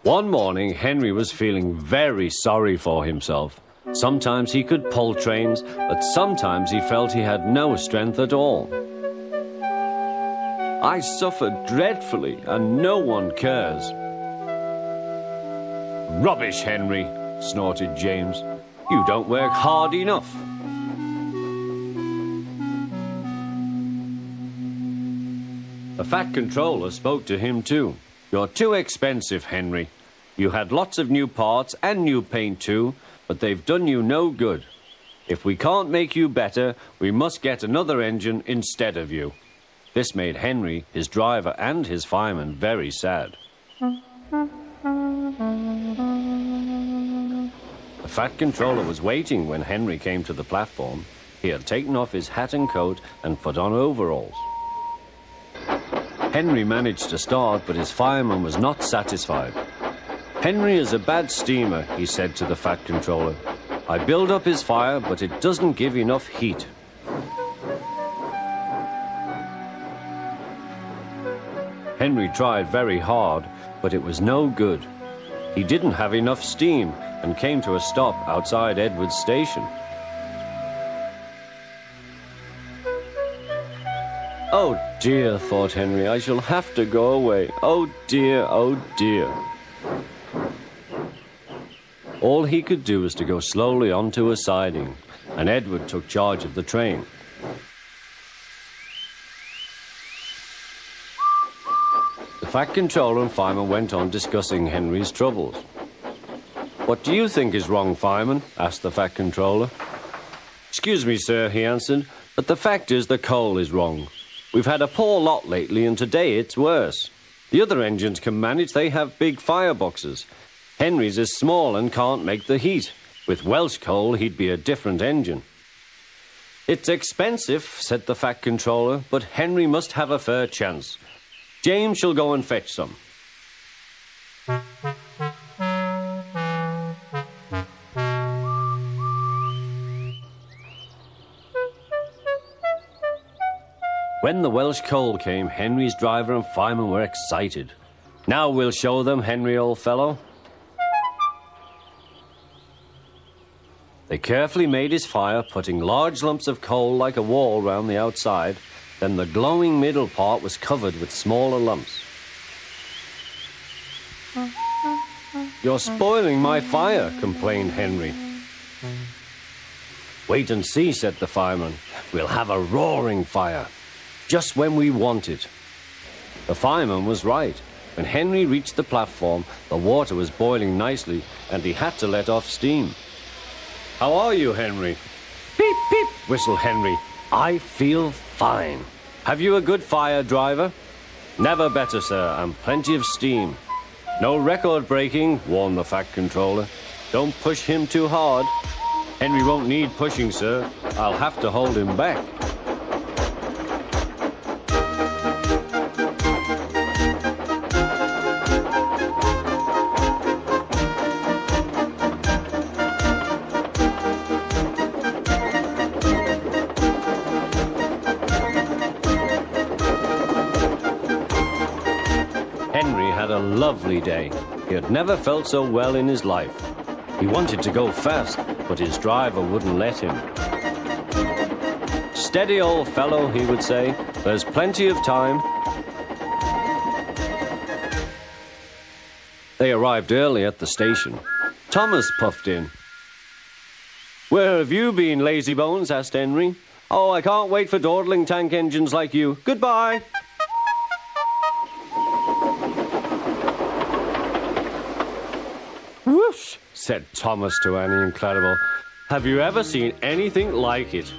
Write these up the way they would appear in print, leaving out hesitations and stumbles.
One morning, Henry was feeling very sorry for himself. Sometimes he could pull trains, but sometimes he felt he had no strength at all. I suffered dreadfully, and no one cares. Rubbish, Henry, snorted James. You don't work hard enough. The Fat Controller spoke to him too. You're too expensive, Henry. You had lots of new parts and new paint too, but they've done you no good. If we can't make you better, we must get another engine instead of you. This made Henry, his driver and his fireman very sad. The Fat Controller was waiting when Henry came to the platform. He had taken off his hat and coat and put on overalls. Henry managed to start, but his fireman was not satisfied. Henry is a bad steamer, he said to the Fat Controller. I build up his fire, but it doesn't give enough heat. Henry tried very hard, but it was no good. He didn't have enough steam and came to a stop outside Edward's station. Oh dear, thought Henry, I shall have to go away. Oh dear, oh dear. All he could do was to go slowly onto a siding, and Edward took charge of the train. The Fat Controller and fireman went on discussing Henry's troubles. What do you think is wrong, fireman? Asked the Fat Controller. Excuse me, sir, he answered, but the fact is the coal is wrong. We've had a poor lot lately, and today it's worse. The other engines can manage, they have big fireboxes. Henry's is small and can't make the heat. With Welsh coal, he'd be a different engine. It's expensive, said the Fat Controller, but Henry must have a fair chance. James shall go and fetch some. When the Welsh coal came, Henry's driver and fireman were excited. Now we'll show them, Henry, old fellow. They carefully made his fire, putting large lumps of coal like a wall round the outside. Then the glowing middle part was covered with smaller lumps. You're spoiling my fire, complained Henry. Wait and see, said the fireman. We'll have a roaring fire. Just when we want it. The fireman was right. When Henry reached the platform, the water was boiling nicely, and he had to let off steam. How are you, Henry? Peep, peep, whistled Henry. I feel fine. Have you a good fire, driver? Never better, sir, and plenty of steam. No record breaking, warned the Fat Controller. Don't push him too hard. Henry won't need pushing, sir. I'll have to hold him back. Henry had a lovely day. He had never felt so well in his life. He wanted to go fast, but his driver wouldn't let him. Steady, old fellow, he would say. There's plenty of time. They arrived early at the station. Thomas puffed in. Where have you been, lazybones? Asked Henry. Oh, I can't wait for dawdling tank engines like you. Goodbye. Whoosh, said Thomas to Annie and Clarabelle. Have you ever seen anything like it?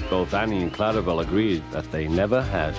Both Annie and Clarabelle agreed that they never had.